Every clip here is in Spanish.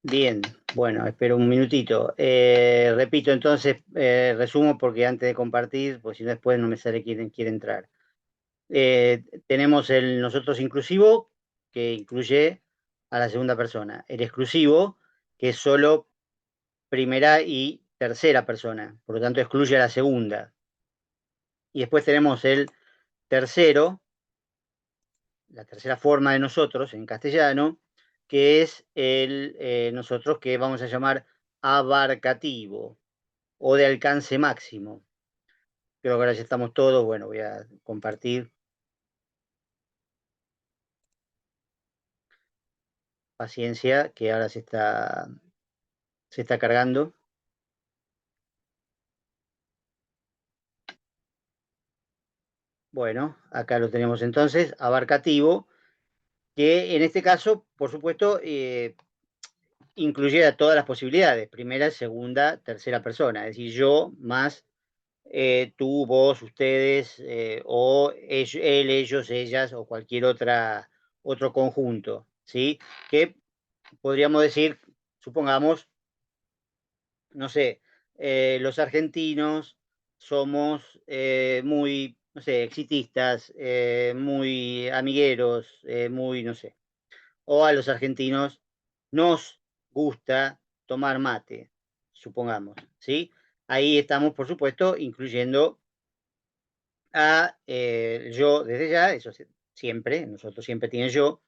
Bien, bueno, espero un minutito. Repito, entonces, resumo porque antes de compartir, pues si no después no me sale quién quiere entrar. Tenemos el nosotros inclusivo, que incluye a la segunda persona. El exclusivo, que es solo primera y tercera persona, por lo tanto excluye a la segunda. Y después tenemos el tercero, la tercera forma de nosotros en castellano, que es el nosotros que vamos a llamar abarcativo o de alcance máximo. Creo que ahora ya estamos todos. Bueno, voy a compartir. Paciencia, que ahora se está cargando. Bueno, acá lo tenemos entonces, abarcativo, que en este caso, por supuesto, incluye a todas las posibilidades, primera, segunda, tercera persona, es decir, yo más tú, vos, ustedes, o él, ellos, ellas, o cualquier otro conjunto, ¿sí? Que podríamos decir, supongamos, no sé, los argentinos somos muy, no sé, exitistas, muy amigueros, muy, no sé. O a los argentinos nos gusta tomar mate, supongamos, ¿sí? Ahí estamos, por supuesto, incluyendo a yo desde ya, eso siempre, nosotros siempre tiene yo,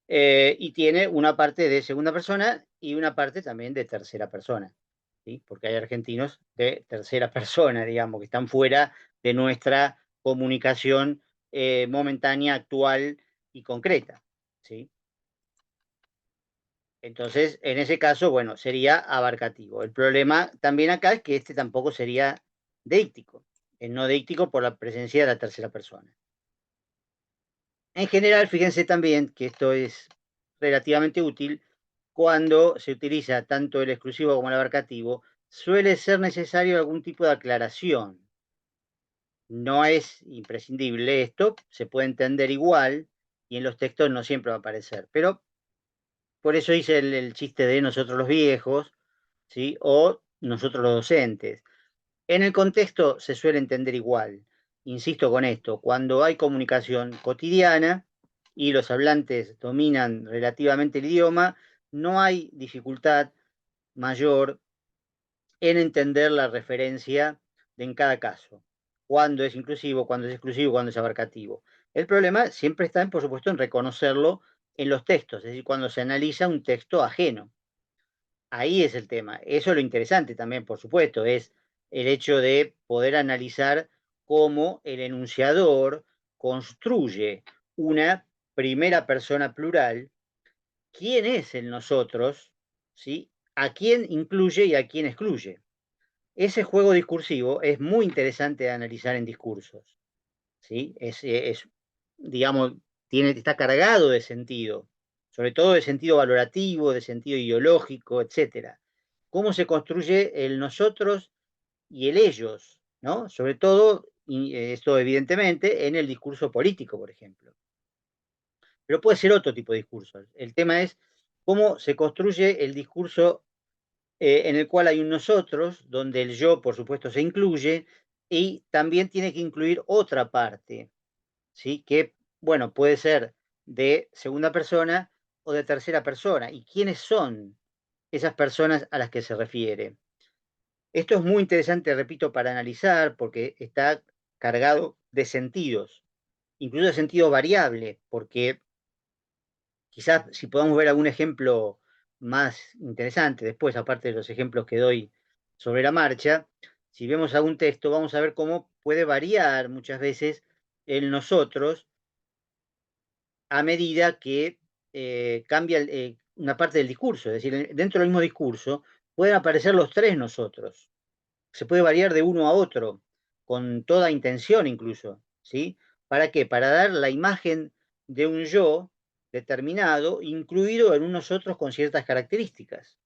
y tiene una parte de segunda persona y una parte también de tercera persona, ¿sí? Porque hay argentinos de tercera persona, digamos, que están fuera de nuestra comunicación momentánea, actual y concreta, ¿sí? Entonces, en ese caso, bueno, sería abarcativo. El problema también acá es que este tampoco sería deíctico, no deíctico por la presencia de la tercera persona. En general, fíjense también que esto es relativamente útil cuando se utiliza tanto el exclusivo como el abarcativo, suele ser necesario algún tipo de aclaración. No es imprescindible esto, se puede entender igual y en los textos no siempre va a aparecer, pero por eso hice el chiste de nosotros los viejos, ¿sí? O nosotros los docentes. En el contexto se suele entender igual. Insisto con esto, cuando hay comunicación cotidiana y los hablantes dominan relativamente el idioma, no hay dificultad mayor en entender la referencia en cada caso. Cuándo es inclusivo, cuándo es exclusivo, cuándo es abarcativo. El problema siempre está, por supuesto, en reconocerlo en los textos, es decir, cuando se analiza un texto ajeno. Ahí es el tema. Eso es lo interesante también, por supuesto, es el hecho de poder analizar cómo el enunciador construye una primera persona plural, quién es el nosotros, ¿sí? A quién incluye y a quién excluye. Ese juego discursivo es muy interesante de analizar en discursos, ¿sí? Digamos, está cargado de sentido, sobre todo de sentido valorativo, de sentido ideológico, etcétera. Cómo se construye el nosotros y el ellos, ¿no? Sobre todo, y esto evidentemente, en el discurso político, por ejemplo. Pero puede ser otro tipo de discurso. El tema es cómo se construye el discurso en el cual hay un nosotros, donde el yo, por supuesto, se incluye, y también tiene que incluir otra parte, ¿sí? Que, bueno, puede ser de segunda persona o de tercera persona. ¿Y quiénes son esas personas a las que se refiere? Esto es muy interesante, repito, para analizar, porque está cargado de sentidos, incluso de sentido variable, porque quizás si podamos ver algún ejemplo más interesante después, aparte de los ejemplos que doy sobre la marcha, si vemos algún texto, vamos a ver cómo puede variar muchas veces el nosotros a medida que cambia una parte del discurso. Es decir, dentro del mismo discurso pueden aparecer los tres nosotros. Se puede variar de uno a otro, con toda intención incluso, ¿sí? ¿Para qué? Para dar la imagen de un yo determinado, incluido en unos otros con ciertas características.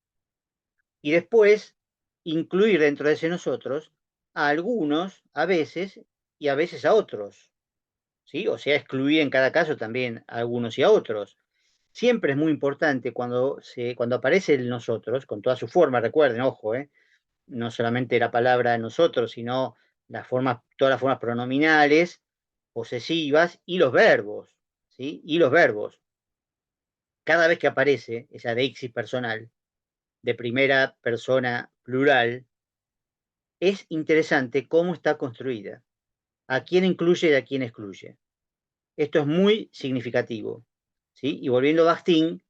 Y después incluir dentro de ese nosotros a algunos, a veces, y a veces a otros, ¿sí? O sea, excluir en cada caso también a algunos y a otros. siempre es muy importante cuando aparece el nosotros, con toda su forma, recuerden, ojo, no solamente la palabra nosotros, sino todas las formas pronominales, posesivas y los verbos, ¿sí? Y los verbos. Cada vez que aparece esa deixis personal de primera persona plural, es interesante cómo está construida, a quién incluye y a quién excluye. Esto es muy significativo, ¿sí? Y volviendo a Bakhtin,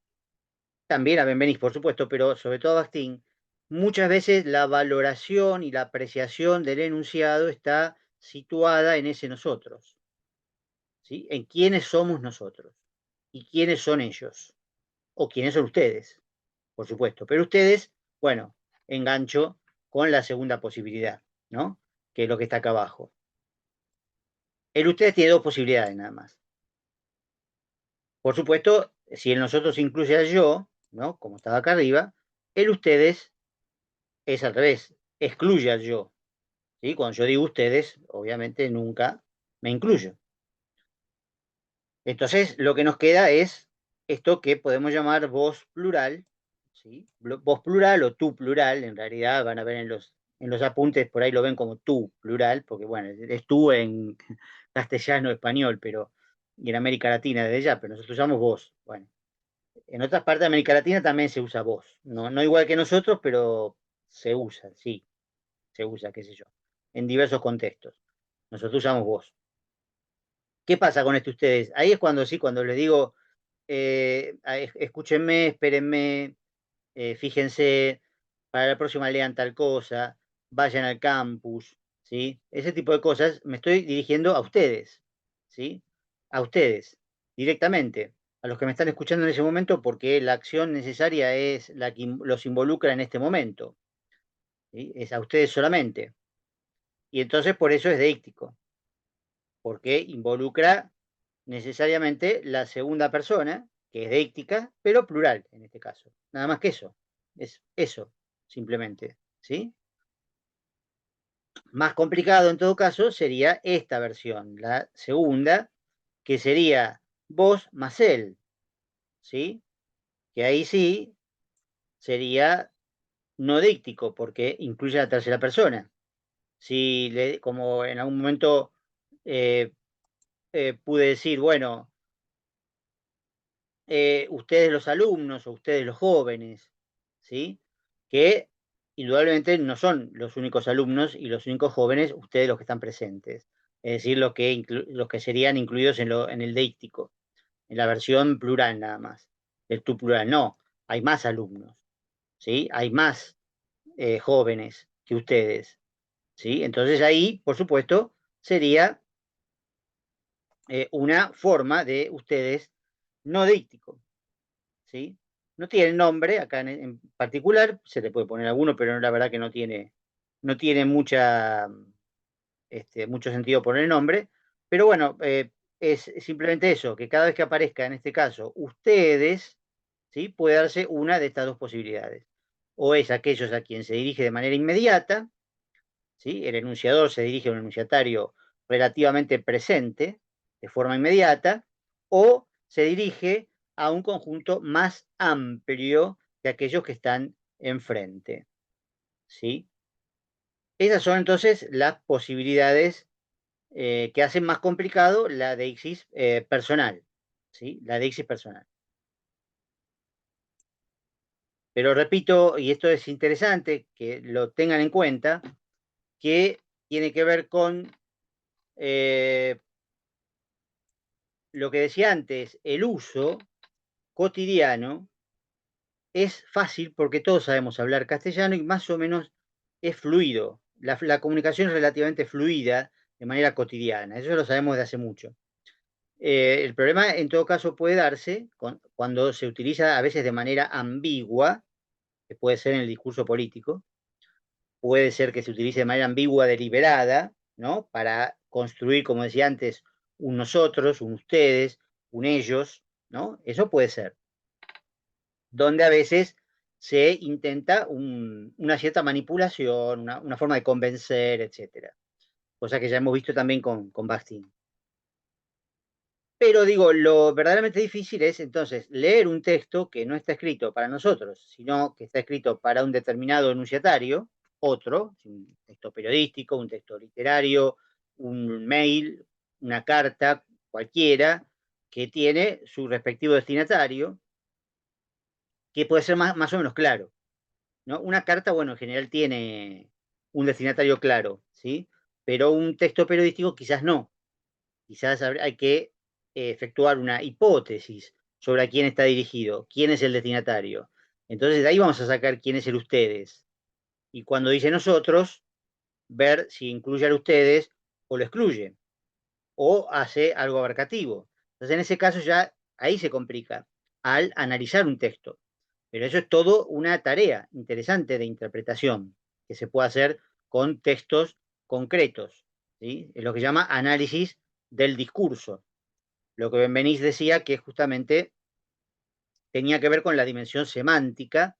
también a Benveniste, por supuesto, pero sobre todo a Bakhtin, muchas veces la valoración y la apreciación del enunciado está situada en ese nosotros, ¿sí? En quiénes somos nosotros y quiénes son ellos, o quiénes son ustedes, por supuesto. Pero ustedes, bueno, engancho con la segunda posibilidad, ¿no? Que es lo que está acá abajo. El ustedes tiene dos posibilidades nada más. Por supuesto, si el nosotros incluye al yo, ¿no? Como estaba acá arriba, el ustedes es al revés, excluye al yo, ¿sí? Cuando yo digo ustedes, obviamente nunca me incluyo. Entonces, lo que nos queda es esto que podemos llamar voz plural, ¿sí? Voz plural o tú plural, en realidad van a ver en los apuntes, por ahí lo ven como tú plural, porque bueno, es tú en castellano, español, pero y en América Latina desde ya, pero nosotros usamos vos. Bueno, en otras partes de América Latina también se usa vos, no igual que nosotros, pero se usa, sí, se usa, qué sé yo, en diversos contextos. Nosotros usamos vos. ¿Qué pasa con esto ustedes? Ahí es cuando sí, cuando les digo, escúchenme, espérenme, fíjense, para la próxima lean tal cosa, vayan al campus, ¿sí? Ese tipo de cosas me estoy dirigiendo a ustedes, ¿sí? A ustedes, directamente, a los que me están escuchando en ese momento, porque la acción necesaria es la que los involucra en este momento, ¿sí? Es a ustedes solamente. Y entonces por eso es deíctico, porque involucra necesariamente la segunda persona, que es deíctica, pero plural en este caso. Nada más que eso. Es eso, simplemente. ¿Sí? Más complicado en todo caso sería esta versión, la segunda, que sería vos más él. ¿Sí? Que ahí sí sería no díctico, porque incluye a la tercera persona. Si como en algún momento eh, pude decir, bueno, ustedes los alumnos o ustedes los jóvenes, ¿sí? Que indudablemente no son los únicos alumnos y los únicos jóvenes, ustedes los que están presentes, es decir, los que serían incluidos en el deíctico, en la versión plural nada más, del tú plural. No, hay más alumnos, ¿sí? Hay más jóvenes que ustedes, ¿sí? Entonces ahí, por supuesto, sería una forma de ustedes no deíctico. ¿Sí? No tiene nombre acá en particular, se le puede poner alguno, pero la verdad que no tiene mucho sentido poner el nombre. Pero bueno, es simplemente eso, que cada vez que aparezca en este caso ustedes, ¿sí? Puede darse una de estas dos posibilidades. O es aquellos a quien se dirige de manera inmediata, ¿sí? El enunciador se dirige a un enunciatario relativamente presente, de forma inmediata, o se dirige a un conjunto más amplio de aquellos que están enfrente, ¿sí? Esas son entonces las posibilidades que hacen más complicado la deixis personal, ¿sí? La deixis personal. Pero repito, y esto es interesante que lo tengan en cuenta, que tiene que ver con lo que decía antes, el uso cotidiano es fácil porque todos sabemos hablar castellano y más o menos es fluido. La comunicación es relativamente fluida de manera cotidiana, eso lo sabemos de hace mucho. El problema en todo caso puede darse cuando se utiliza a veces de manera ambigua, que puede ser en el discurso político, puede ser que se utilice de manera ambigua deliberada, ¿no? Para construir, como decía antes, un nosotros, un ustedes, un ellos, ¿no? Eso puede ser. Donde a veces se intenta una cierta manipulación, una forma de convencer, etcétera. Cosa que ya hemos visto también con Bakhtin. Pero digo, lo verdaderamente difícil es entonces leer un texto que no está escrito para nosotros, sino que está escrito para un determinado enunciatario, otro, un texto periodístico, un texto literario, un mail, una carta, cualquiera, que tiene su respectivo destinatario, que puede ser más o menos claro, ¿no? Una carta, bueno, en general tiene un destinatario claro, ¿sí? Pero un texto periodístico quizás no. Quizás hay que efectuar una hipótesis sobre a quién está dirigido, quién es el destinatario. Entonces de ahí vamos a sacar quién es el ustedes. Y cuando dice nosotros, ver si incluye al ustedes o lo excluye, o hace algo abarcativo. Entonces en ese caso ya ahí se complica al analizar un texto. Pero eso es todo una tarea interesante de interpretación que se puede hacer con textos concretos. ¿Sí? Es lo que se llama análisis del discurso. Lo que Benveniste decía que justamente tenía que ver con la dimensión semántica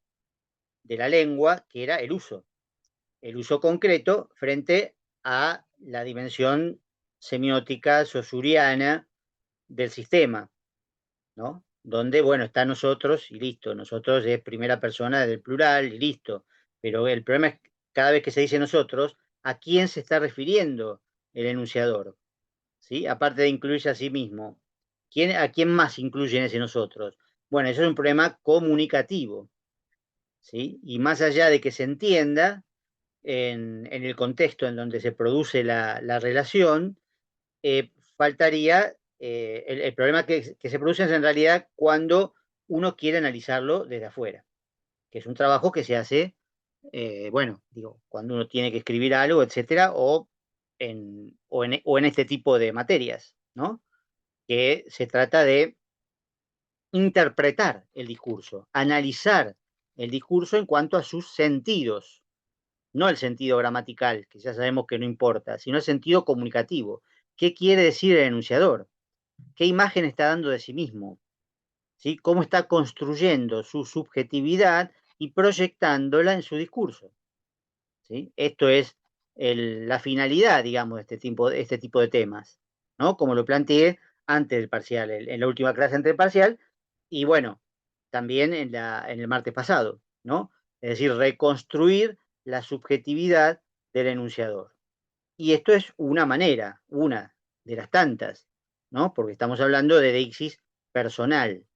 de la lengua, que era el uso concreto frente a la dimensión semiótica saussuriana del sistema, ¿no? Donde, bueno, está nosotros y listo, nosotros es primera persona del plural y listo, pero el problema es cada vez que se dice nosotros, ¿a quién se está refiriendo el enunciador? ¿Sí? Aparte de incluirse a sí mismo. ¿A quién más incluye en ese nosotros? Bueno, eso es un problema comunicativo, ¿sí? Y más allá de que se entienda en el contexto en donde se produce la relación, faltaría, el problema que se produce es en realidad cuando uno quiere analizarlo desde afuera, que es un trabajo que se hace, bueno, digo, cuando uno tiene que escribir algo, etcétera, o en este tipo de materias, ¿no? Que se trata de interpretar el discurso, analizar el discurso en cuanto a sus sentidos, no el sentido gramatical, que ya sabemos que no importa, sino el sentido comunicativo. ¿Qué quiere decir el enunciador? ¿Qué imagen está dando de sí mismo? ¿Sí? ¿Cómo está construyendo su subjetividad y proyectándola en su discurso? ¿Sí? Esto es la finalidad, digamos, de este tipo de temas, ¿no? Como lo planteé antes del parcial, en la última clase antes del parcial, y bueno, también en el martes pasado, ¿no? Es decir, reconstruir la subjetividad del enunciador. Y esto es una manera, una de las tantas, ¿no? Porque estamos hablando de deixis personal,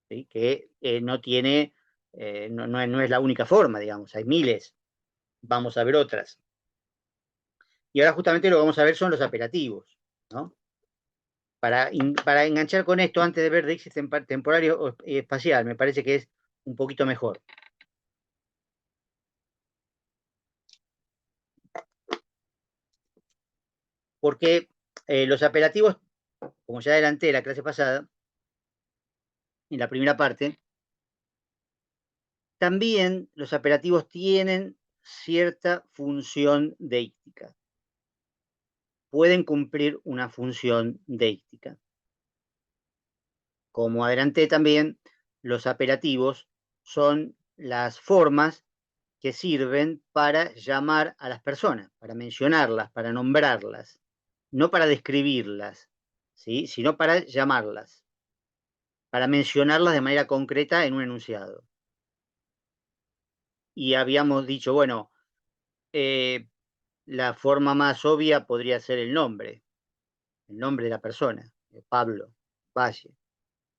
¿sí? Que no tiene, no es la única forma, digamos, hay miles, vamos a ver otras. Y ahora justamente lo que vamos a ver son los apelativos, ¿no? Para enganchar con esto, antes de ver deixis temporario y espacial, me parece que es un poquito mejor. Porque los apelativos, como ya adelanté la clase pasada, en la primera parte, también los apelativos tienen cierta función deíctica. Pueden cumplir una función deíctica. Como adelanté también, los apelativos son las formas que sirven para llamar a las personas, para mencionarlas, para nombrarlas, no para describirlas, ¿sí? Sino para llamarlas, para mencionarlas de manera concreta en un enunciado. Y habíamos dicho, bueno, la forma más obvia podría ser el nombre de la persona, Pablo Valle,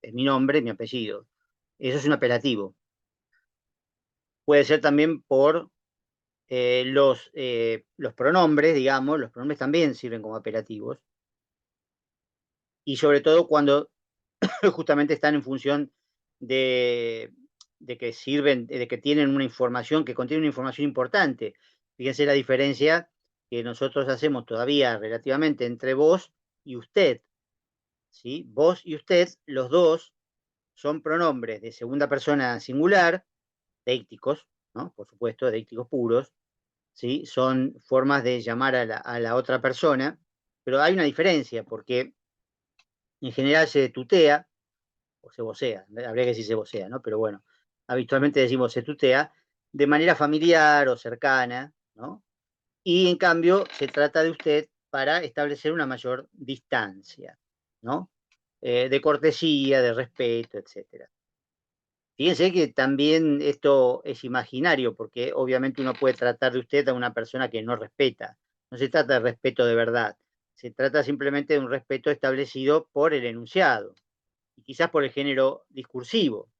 es mi nombre, mi apellido. Eso es un apelativo. Puede ser también por los pronombres, digamos, los pronombres también sirven como apelativos, y sobre todo cuando justamente están en función de, de que sirven, de que tienen una información, que contiene una información importante. Fíjense la diferencia que nosotros hacemos todavía relativamente entre vos y usted, ¿sí? Vos y usted, los dos, son pronombres de segunda persona singular, deícticos, ¿no? Por supuesto, deícticos puros, ¿sí? Son formas de llamar a la otra persona, pero hay una diferencia, porque en general se tutea, o se vocea, habría que decir se vocea, ¿no? Pero bueno, habitualmente decimos se tutea de manera familiar o cercana, ¿no? Y en cambio se trata de usted para establecer una mayor distancia, ¿no? de cortesía, de respeto, etcétera. Fíjense que también esto es imaginario, porque obviamente uno puede tratar de usted a una persona que no respeta. No se trata de respeto de verdad, se trata simplemente de un respeto establecido por el enunciado, y quizás por el género discursivo,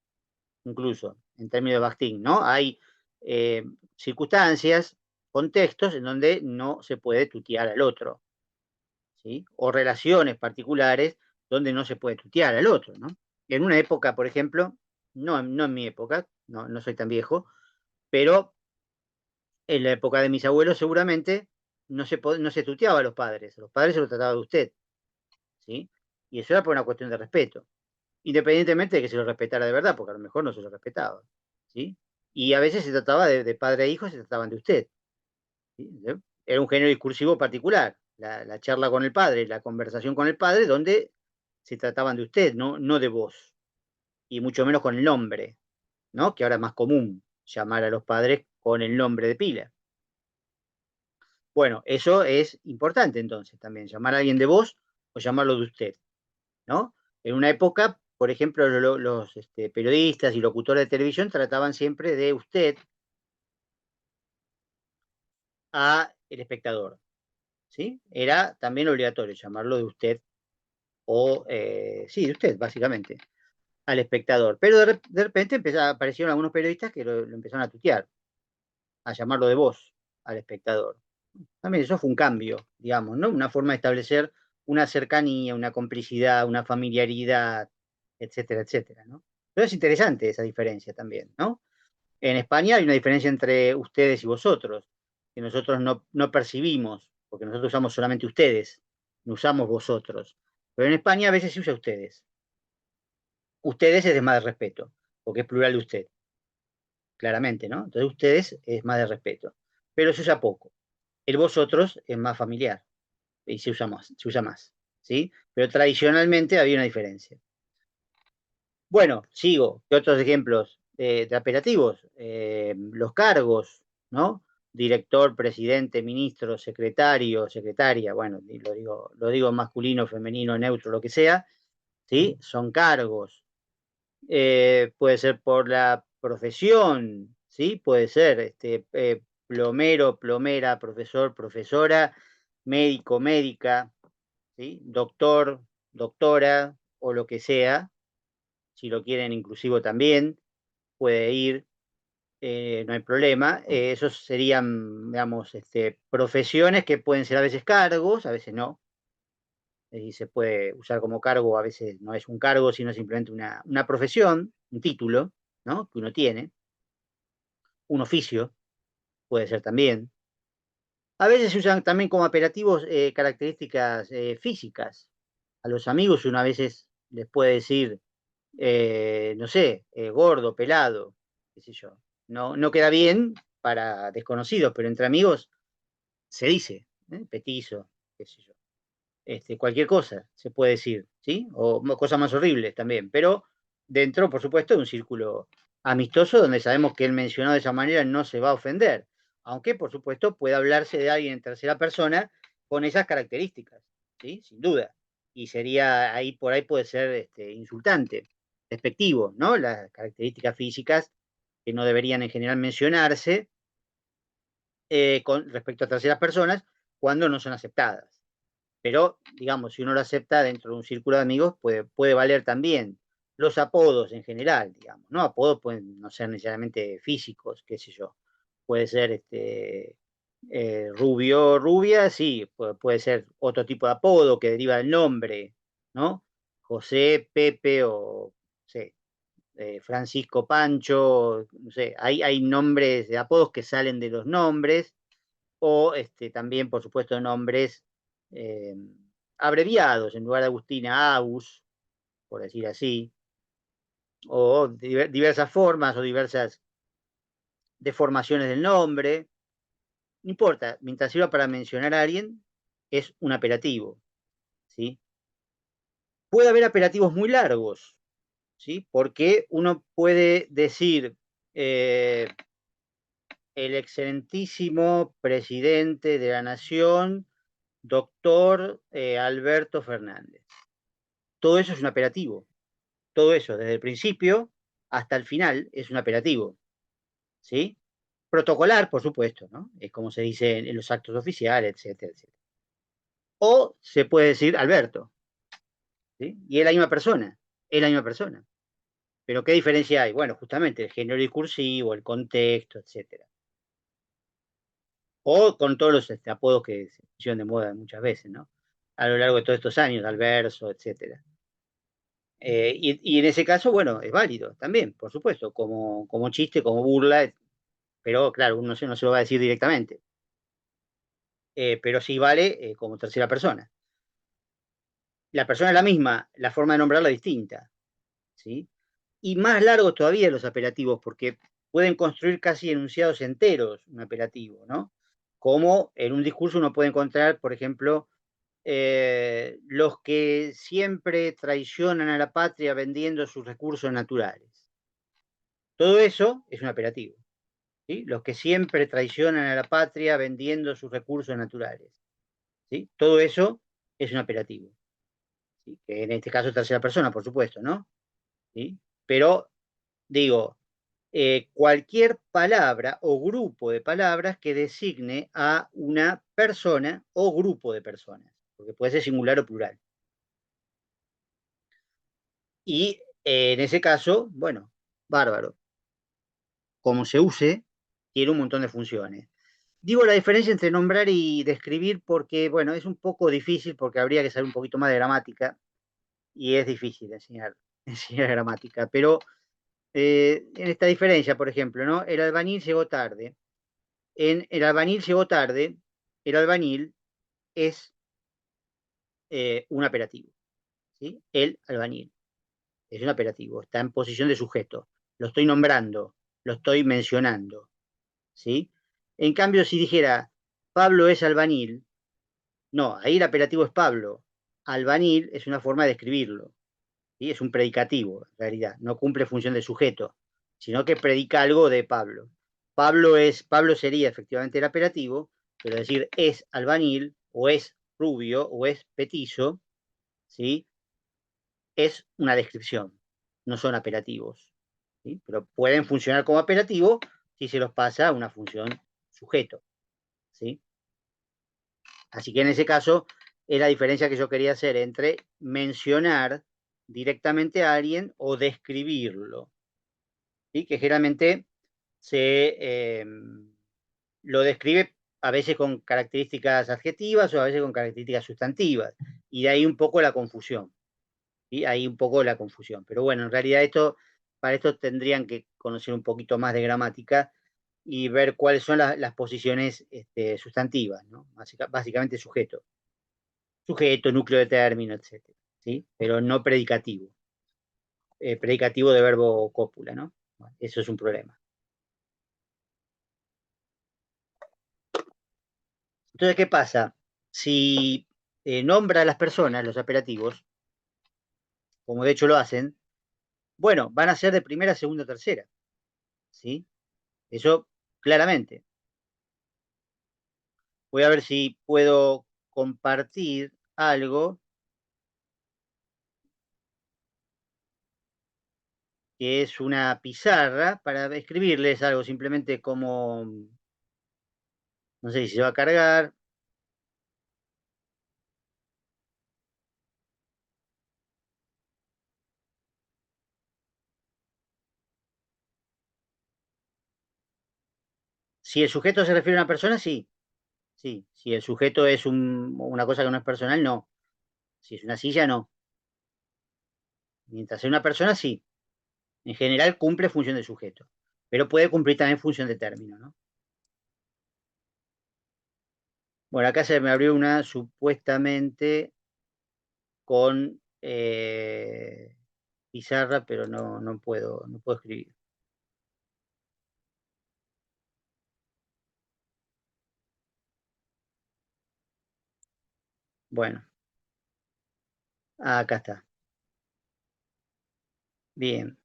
incluso, en términos de Bakhtin, ¿no? Hay eh, circunstancias, contextos en donde no se puede tutear al otro, ¿sí? O relaciones particulares donde no se puede tutear al otro, ¿no? En una época, por ejemplo, no en mi época, no soy tan viejo, pero en la época de mis abuelos seguramente no se tuteaba a los padres se los trataba de usted, ¿sí? Y eso era por una cuestión de respeto, independientemente de que se lo respetara de verdad, porque a lo mejor no se lo respetaba, ¿sí? Y a veces se trataba de padre e hijo, se trataban de usted, ¿sí? Era un género discursivo particular, la charla con el padre, la conversación con el padre, donde se trataban de usted, no de vos, y mucho menos con el nombre, ¿no? Que ahora es más común llamar a los padres con el nombre de pila. Bueno, eso es importante entonces también, llamar a alguien de vos o llamarlo de usted, ¿no? En una época, por ejemplo, los periodistas y locutores de televisión trataban siempre de usted a el espectador, ¿sí? Era también obligatorio llamarlo de usted o, sí, de usted, básicamente, al espectador. Pero de repente aparecieron algunos periodistas que lo empezaron a tutear, a llamarlo de vos al espectador. También eso fue un cambio, digamos, ¿no? Una forma de establecer una cercanía, una complicidad, una familiaridad, etcétera, etcétera, ¿no? Pero es interesante esa diferencia también, ¿no? En España hay una diferencia entre ustedes y vosotros, que nosotros no percibimos, porque nosotros usamos solamente ustedes, no usamos vosotros. Pero en España a veces se usa ustedes. Ustedes es de más de respeto, porque es plural de usted, claramente, ¿no? Entonces ustedes es más de respeto, pero se usa poco. El vosotros es más familiar y se usa más, ¿sí? Pero tradicionalmente había una diferencia. Bueno, sigo. ¿Qué otros ejemplos de apelativos? Los cargos, ¿no? Director, presidente, ministro, secretario, secretaria, bueno, lo digo masculino, femenino, neutro, lo que sea, ¿sí? Son cargos. Puede ser por la profesión, ¿sí? Puede ser plomero, plomera, profesor, profesora, médico, médica, ¿sí? Doctor, doctora o lo que sea, si lo quieren inclusivo también, puede ir, no hay problema. Esos serían, digamos, profesiones que pueden ser a veces cargos, a veces no. Y se puede usar como cargo, a veces no es un cargo, sino simplemente una profesión, un título, ¿no? Que uno tiene, un oficio, puede ser también. A veces se usan también como apelativos características físicas. A los amigos uno a veces les puede decir, no sé, gordo, pelado, qué sé yo. No queda bien para desconocidos, pero entre amigos se dice, petizo, qué sé yo. Cualquier cosa se puede decir, ¿sí? O cosas más horribles también, pero dentro, por supuesto, de un círculo amistoso donde sabemos que el mencionado de esa manera no se va a ofender, aunque, por supuesto, puede hablarse de alguien en tercera persona con esas características, ¿sí? Sin duda. Y sería ahí, por ahí puede ser insultante, despectivo, ¿no? Las características físicas que no deberían en general mencionarse con respecto a terceras personas cuando no son aceptadas. Pero, digamos, si uno lo acepta dentro de un círculo de amigos, puede valer también. Los apodos en general, digamos, ¿no? Apodos pueden no ser necesariamente físicos, qué sé yo. Puede ser rubio, rubia, sí, puede ser otro tipo de apodo que deriva del nombre, ¿no? José, Pepe o, no sé, Francisco Pancho, no sé, hay nombres de apodos que salen de los nombres o también, por supuesto, nombres eh, abreviados, en lugar de Agustina, Agus, por decir así, o diversas formas o diversas deformaciones del nombre. No importa, mientras sirva para mencionar a alguien, es un apelativo, ¿sí? Puede haber apelativos muy largos, ¿sí? Porque uno puede decir eh, el excelentísimo presidente de la Nación, doctor Alberto Fernández. todo eso es un apelativo. Todo eso, desde el principio hasta el final, es un apelativo. ¿Sí? Protocolar, por supuesto, ¿no? Es como se dice en los actos oficiales, etcétera, etcétera. O se puede decir Alberto, ¿sí? Y es la misma persona, es la misma persona. Pero ¿qué diferencia hay? Bueno, justamente el género discursivo, el contexto, etcétera. O con todos los apodos que se pusieron de moda muchas veces, ¿no? A lo largo de todos estos años, Alverso, etcétera. Y en ese caso, bueno, es válido también, por supuesto, como chiste, como burla, pero claro, uno no se lo va a decir directamente. Pero sí vale como tercera persona. La persona es la misma, la forma de nombrarla es distinta, ¿sí? Y más largos todavía los apelativos, porque pueden construir casi enunciados enteros un apelativo, ¿no? Como en un discurso uno puede encontrar, por ejemplo, los que siempre traicionan a la patria vendiendo sus recursos naturales. Todo eso es un apelativo, ¿sí? Los que siempre traicionan a la patria vendiendo sus recursos naturales, ¿sí? Todo eso es un apelativo, ¿sí? Que en este caso es tercera persona, por supuesto, ¿no? ¿Sí? Pero digo, cualquier palabra o grupo de palabras que designe a una persona o grupo de personas, porque puede ser singular o plural. Y en ese caso, bueno, bárbaro. Como se use, tiene un montón de funciones. Digo la diferencia entre nombrar y describir porque, bueno, es un poco difícil porque habría que saber un poquito más de gramática y es difícil enseñar, enseñar gramática. Pero en esta diferencia, por ejemplo, ¿no? El albañil llegó tarde. En el albañil llegó tarde, el albañil es un apelativo, ¿sí? El albañil es un apelativo, está en posición de sujeto. Lo estoy nombrando, lo estoy mencionando, ¿sí? En cambio, si dijera Pablo es albañil, no, ahí el apelativo es Pablo. Albañil es una forma de escribirlo, ¿sí? Es un predicativo, en realidad, no cumple función de sujeto, sino que predica algo de Pablo. Pablo sería efectivamente el apelativo, pero decir es albañil, o es rubio, o es petizo, ¿sí? Es una descripción, no son apelativos, ¿sí? Pero pueden funcionar como apelativo si se los pasa a una función sujeto, ¿sí? Así que en ese caso es la diferencia que yo quería hacer entre mencionar directamente a alguien o describirlo, ¿sí? Que generalmente se lo describe a veces con características adjetivas o a veces con características sustantivas, y de ahí un poco la confusión, ¿sí? Ahí un poco la confusión. Pero bueno, en realidad para esto tendrían que conocer un poquito más de gramática y ver cuáles son las posiciones sustantivas, ¿no? Básicamente sujeto. Sujeto, núcleo de término, etcétera, ¿sí? Pero no predicativo. Predicativo de verbo cópula, ¿no? Bueno, eso es un problema. Entonces, ¿qué pasa? Si nombra a las personas, los apelativos, como de hecho lo hacen, bueno, van a ser de primera, segunda, tercera, ¿sí? Eso claramente. Voy a ver si puedo compartir algo que es una pizarra para escribirles algo simplemente como, no sé si se va a cargar. Si el sujeto se refiere a una persona, sí, sí. Si el sujeto es una cosa que no es personal, no. Si es una silla, no. Mientras sea una persona, sí. En general cumple función de sujeto, pero puede cumplir también función de término, ¿no? Bueno, acá se me abrió una supuestamente con pizarra, pero no puedo escribir. Bueno, acá está. Bien,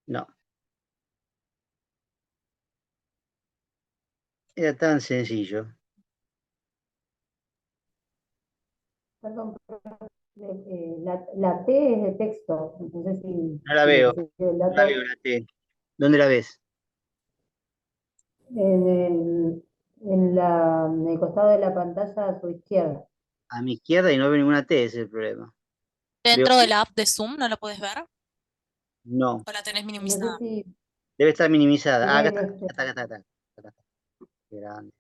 no. Era tan sencillo. Perdón, la T es de texto, entonces No la si me veo, sirve el no la veo dato. la T. ¿Dónde la ves? En el costado de la pantalla a su izquierda. A mi izquierda y no veo ninguna T, ese es el problema. Veo, Dentro de la app de Zoom, ¿no la puedes ver? no, ¿O la tenés No sé minimizada? si debe estar minimizada. Ah, acá tenés está, acá está, acá está, acá está. Acá está. Qué grande.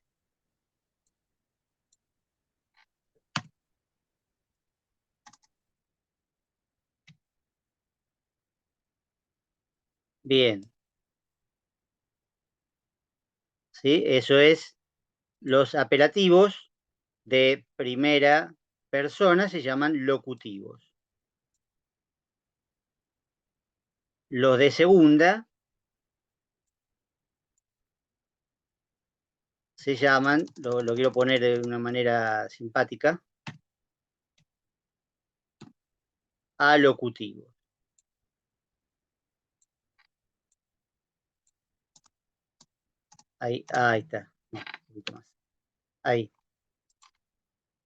Bien, ¿sí? Eso es, los apelativos de primera persona se llaman locutivos. Los de segunda se llaman, lo quiero poner de una manera simpática, alocutivos. Ahí está. Un poquito más. Ahí.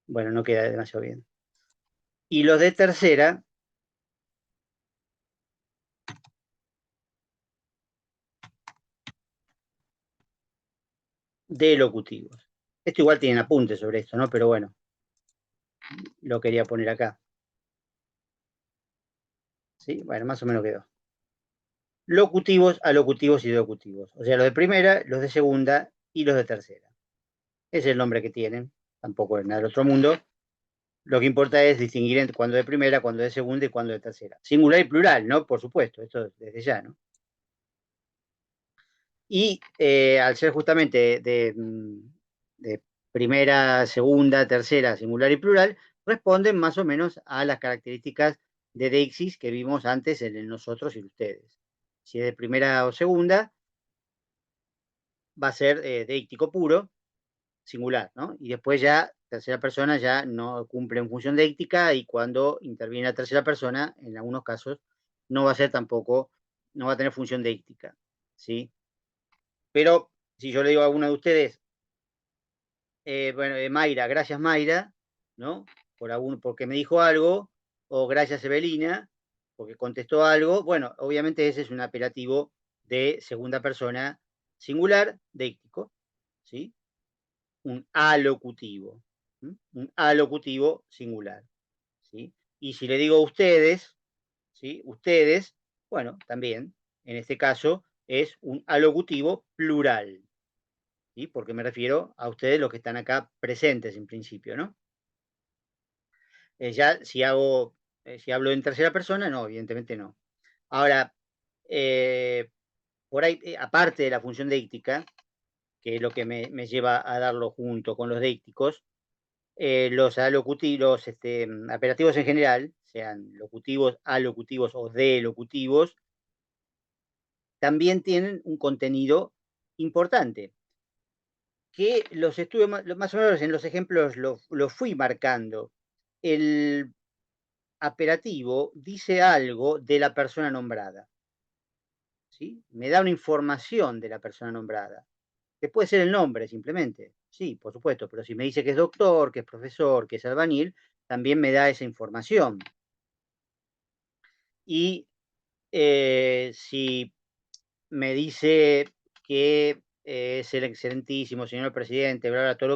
Bueno, no queda demasiado bien. Y los de tercera, de locutivos. Esto igual tienen apuntes sobre esto, ¿no? Pero bueno, lo quería poner acá. ¿Sí? Bueno, más o menos quedó. Locutivos, alocutivos y locutivos. O sea, los de primera, los de segunda y los de tercera. Ese es el nombre que tienen. Tampoco es nada del otro mundo. Lo que importa es distinguir entre cuándo de primera, cuándo de segunda y cuándo de tercera. Singular y plural, ¿no? Por supuesto, esto desde ya, ¿no? Y al ser justamente de primera, segunda, tercera, singular y plural, responden más o menos a las características de deixis que vimos antes en el nosotros y ustedes. Si es de primera o segunda, va a ser deíctico puro, singular, ¿no? Y después ya, tercera persona ya no cumple en función deíctica y cuando interviene la tercera persona, en algunos casos, no va a ser tampoco, no va a tener función deíctica, ¿sí? Pero si yo le digo a alguno de ustedes, bueno, Mayra, gracias Mayra, ¿no? Porque me dijo algo, o gracias Evelina, porque contestó algo. Bueno, obviamente ese es un apelativo de segunda persona singular, deíctico, ¿sí? Un alocutivo, ¿sí? Un alocutivo singular, ¿sí? Y si le digo ustedes, ¿sí? Ustedes, bueno, también, en este caso, es un alocutivo plural, ¿sí? Porque me refiero a ustedes los que están acá presentes en principio, ¿no? Ya si hablo en tercera persona, no, evidentemente no. Ahora, por ahí, aparte de la función deíctica, que es lo que me lleva a darlo junto con los deícticos, los alocutivos, apelativos en general, sean locutivos, alocutivos o delocutivos, también tienen un contenido importante, que los estuve más o menos en los ejemplos lo fui marcando. El apelativo dice algo de la persona nombrada, ¿sí? Me da una información de la persona nombrada, que puede ser el nombre simplemente, sí, por supuesto, pero si me dice que es doctor, que es profesor, que es albañil, también me da esa información. Y si me dice que es el excelentísimo señor presidente, bla, bla, todo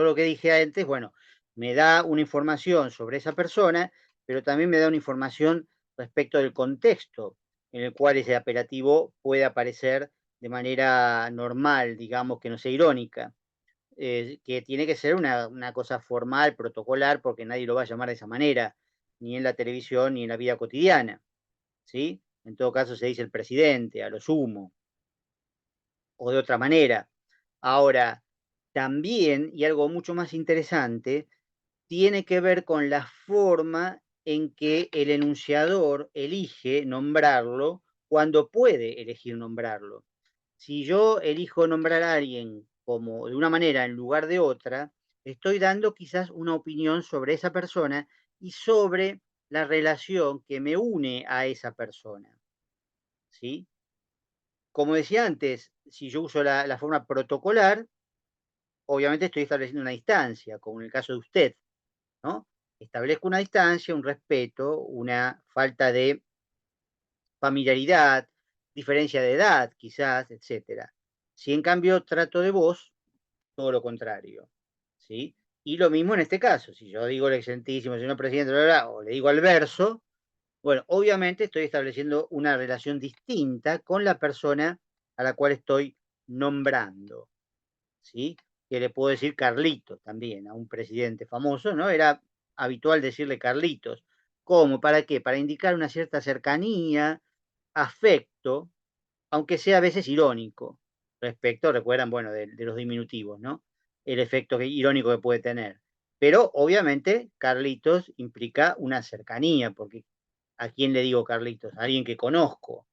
lo que dije antes, bueno, me da una información sobre esa persona, pero también me da una información respecto del contexto en el cual ese apelativo puede aparecer de manera normal, digamos, que no sea irónica, que tiene que ser una cosa formal, protocolar, porque nadie lo va a llamar de esa manera, ni en la televisión ni en la vida cotidiana, ¿sí? En todo caso se dice el presidente, a lo sumo, o de otra manera. Ahora, también, y algo mucho más interesante, tiene que ver con la forma en que el enunciador elige nombrarlo cuando puede elegir nombrarlo. Si yo elijo nombrar a alguien como de una manera en lugar de otra, estoy dando quizás una opinión sobre esa persona y sobre la relación que me une a esa persona, ¿sí? Como decía antes, si yo uso la forma protocolar, obviamente estoy estableciendo una distancia, como en el caso de usted, ¿no? Establezco una distancia, un respeto, una falta de familiaridad, diferencia de edad, quizás, etcétera. Si en cambio trato de vos, todo lo contrario, ¿sí? Y lo mismo en este caso, si yo digo el excelentísimo señor presidente, bla, bla, bla, o le digo al verso, bueno, obviamente estoy estableciendo una relación distinta con la persona a la cual estoy nombrando, ¿sí? Que le puedo decir Carlitos también, a un presidente famoso, ¿no? Era habitual decirle Carlitos. ¿Cómo? ¿Para qué? Para indicar una cierta cercanía, afecto, aunque sea a veces irónico, respecto, recuerdan, bueno, de los diminutivos, ¿no? El efecto irónico que puede tener. Pero obviamente Carlitos implica una cercanía, porque ¿a quién le digo Carlitos? A alguien que conozco,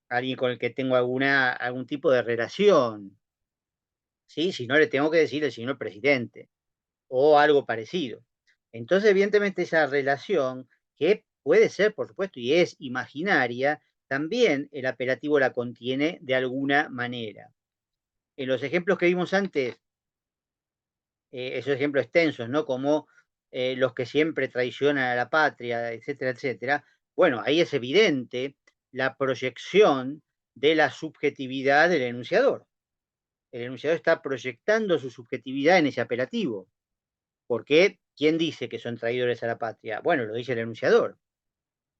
a alguien con el que tengo algún tipo de relación, ¿sí? Si no, le tengo que decir el señor presidente o algo parecido. Entonces, evidentemente, esa relación, que puede ser, por supuesto, y es imaginaria, también el apelativo la contiene de alguna manera. En los ejemplos que vimos antes, esos ejemplos extensos, ¿no? Como los que siempre traicionan a la patria, etcétera, etcétera. Bueno, ahí es evidente la proyección de la subjetividad del enunciador. El enunciador está proyectando su subjetividad en ese apelativo. Porque, ¿quién dice que son traidores a la patria? Bueno, lo dice el enunciador.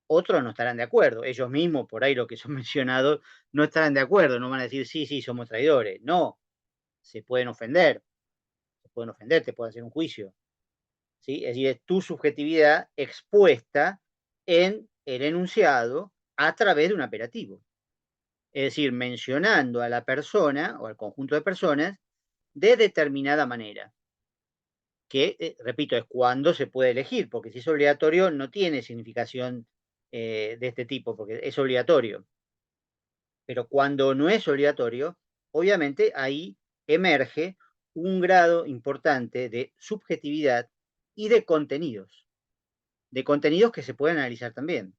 Otros no estarán de acuerdo. Ellos mismos, por ahí lo que son mencionados, no estarán de acuerdo. No van a decir, sí, sí, somos traidores. No, se pueden ofender. Se pueden ofender, te pueden hacer un juicio. ¿Sí? Es decir, es tu subjetividad expuesta en el enunciado a través de un apelativo. Es decir, mencionando a la persona o al conjunto de personas de determinada manera. Que, repito, es cuando se puede elegir, porque si es obligatorio no tiene significación de este tipo, porque es obligatorio. Pero cuando no es obligatorio, obviamente ahí emerge un grado importante de subjetividad y de contenidos que se pueden analizar también,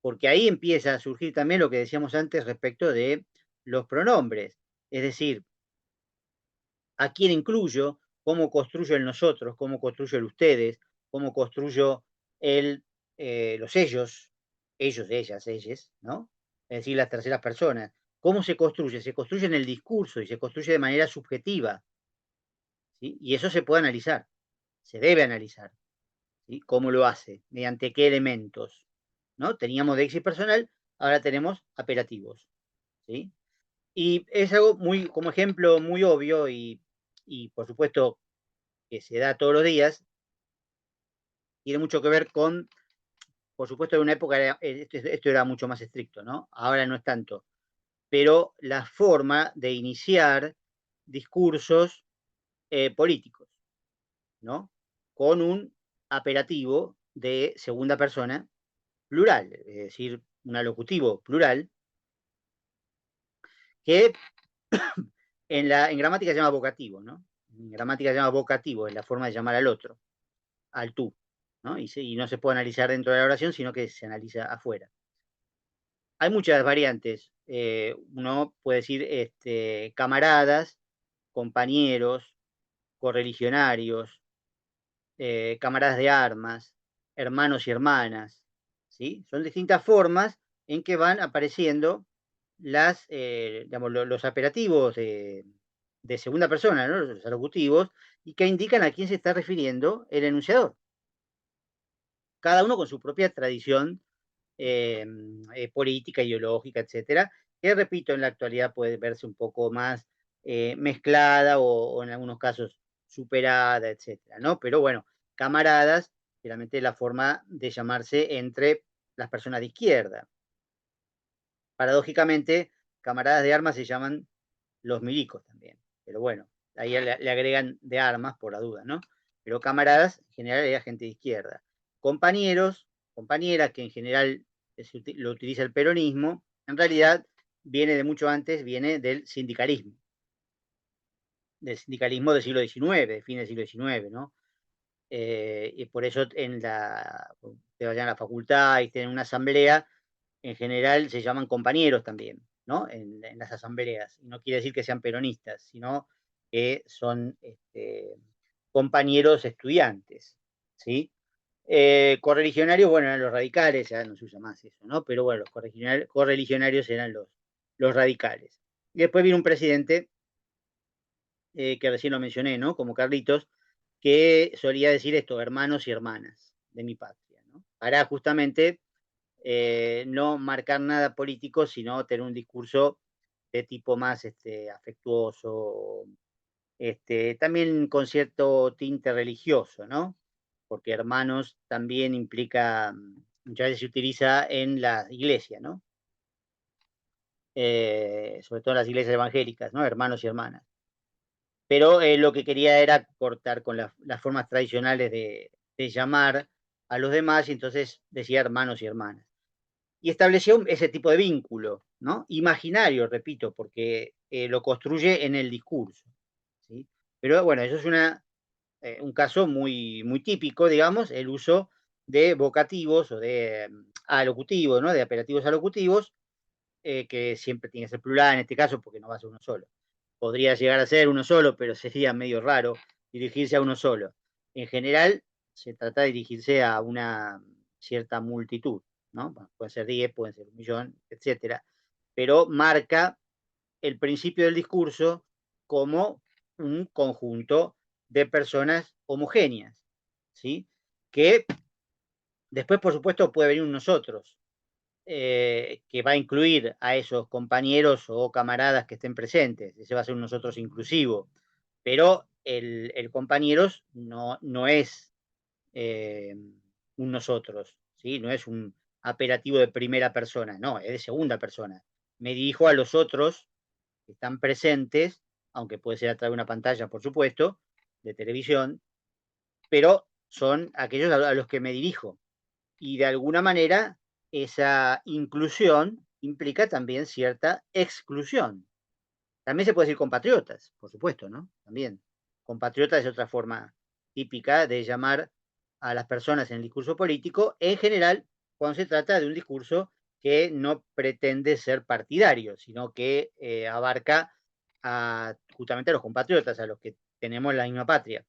porque ahí empieza a surgir también lo que decíamos antes respecto de los pronombres, es decir, a quién incluyo, cómo construyo el nosotros, cómo construyo el ustedes, cómo construyo el, los ellos, ellas, ¿no? Es decir, las terceras personas. ¿Cómo se construye? Se construye en el discurso y se construye de manera subjetiva, ¿sí? Y eso se puede analizar, se debe analizar, ¿sí? ¿Cómo lo hace? ¿Mediante qué elementos? ¿No? Teníamos déixis personal, ahora tenemos apelativos, ¿sí? Y es algo muy, como ejemplo muy obvio y por supuesto que se da todos los días, tiene mucho que ver con, por supuesto, en una época esto era mucho más estricto, ¿no? Ahora no es tanto, pero la forma de iniciar discursos políticos, ¿no? Con un apelativo de segunda persona plural, es decir, un alocutivo plural, que en gramática se llama vocativo, ¿no? En gramática se llama vocativo, es la forma de llamar al otro, al tú, ¿no? Y no se puede analizar dentro de la oración, sino que se analiza afuera. Hay muchas variantes. Uno puede decir camaradas, compañeros, correligionarios, camaradas de armas, hermanos y hermanas, ¿sí? Son distintas formas en que van apareciendo digamos, los apelativos de segunda persona, ¿no? Los alocutivos, y que indican a quién se está refiriendo el enunciador. Cada uno con su propia tradición política, ideológica, etcétera, que repito, en la actualidad puede verse un poco más mezclada o en algunos casos superada, etcétera, ¿no? Pero bueno, camaradas, realmente la forma de llamarse entre las personas de izquierda. Paradójicamente, camaradas de armas se llaman los milicos también, pero bueno, ahí le agregan de armas por la duda, ¿no? Pero camaradas, en general, era gente de izquierda. Compañeros, compañeras, que en general lo utiliza el peronismo, en realidad viene de mucho antes, viene del sindicalismo del siglo XIX, de fines del siglo XIX, ¿no? Y por eso te vayan a la facultad y tienen una asamblea, en general se llaman compañeros también, ¿no? En las asambleas. Y no quiere decir que sean peronistas, sino que son compañeros estudiantes, ¿sí? Correligionarios, bueno, eran los radicales, ya no se usa más eso, ¿no? Pero bueno, los correligionarios eran los radicales. Y después vino un presidente, que recién lo mencioné, ¿no? Como Carlitos, que solía decir esto, hermanos y hermanas de mi patria, ¿no? Para justamente no marcar nada político, sino tener un discurso de tipo más afectuoso, también con cierto tinte religioso, ¿no? Porque hermanos también implica, muchas veces se utiliza en la iglesia, ¿no? Sobre todo en las iglesias evangélicas, ¿no? Hermanos y hermanas. Pero lo que quería era cortar con las formas tradicionales de llamar a los demás, y entonces decía hermanos y hermanas. Y estableció ese tipo de vínculo, ¿no? Imaginario, repito, porque lo construye en el discurso, ¿sí? Pero bueno, eso es un caso muy, muy típico, digamos, el uso de vocativos o de alocutivos, ¿no? De apelativos alocutivos, que siempre tiene que ser plural en este caso, porque no va a ser uno solo. Podría llegar a ser uno solo, pero sería medio raro dirigirse a uno solo. En general, se trata de dirigirse a una cierta multitud, ¿no? Bueno, pueden ser 10, pueden ser 1.000.000, etcétera, pero marca el principio del discurso como un conjunto de personas homogéneas, ¿sí? Que después, por supuesto, puede venir un nosotros, que va a incluir a esos compañeros o camaradas que estén presentes. Ese va a ser un nosotros inclusivo. Pero el compañeros no es un nosotros, ¿sí? No es un apelativo de primera persona, no, es de segunda persona. Me dirijo a los otros que están presentes, aunque puede ser a través de una pantalla, por supuesto, de televisión, pero son aquellos a los que me dirijo. Y de alguna manera, esa inclusión implica también cierta exclusión. También se puede decir compatriotas, por supuesto, ¿no? También. Compatriotas es otra forma típica de llamar a las personas en el discurso político, en general, cuando se trata de un discurso que no pretende ser partidario, sino que abarca justamente a los compatriotas, a los que tenemos la misma patria.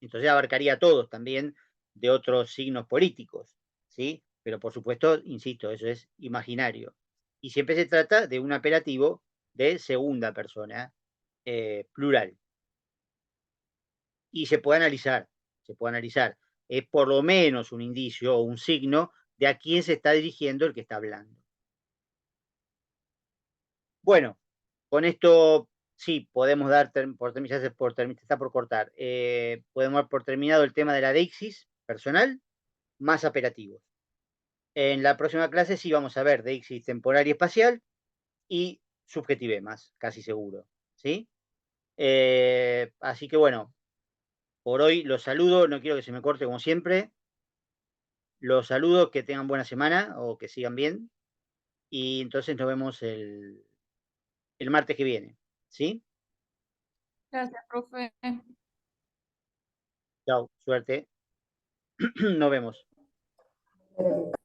Entonces abarcaría a todos también de otros signos políticos, ¿sí? Pero por supuesto, insisto, eso es imaginario. Y siempre se trata de un apelativo de segunda persona, plural. Y se puede analizar, se puede analizar. Es por lo menos un indicio o un signo de a quién se está dirigiendo el que está hablando. Bueno, con esto sí, podemos dar, está por cortar, podemos dar por terminado el tema de la deixis personal más apelativos. En la próxima clase sí vamos a ver deixis temporal y espacial y subjetivemas, casi seguro, ¿sí? Así que bueno, por hoy los saludo, no quiero que se me corte como siempre. Los saludo, que tengan buena semana o que sigan bien. Y entonces nos vemos el martes que viene, ¿sí? Gracias, profe. Chao, suerte. Nos vemos. Gracias.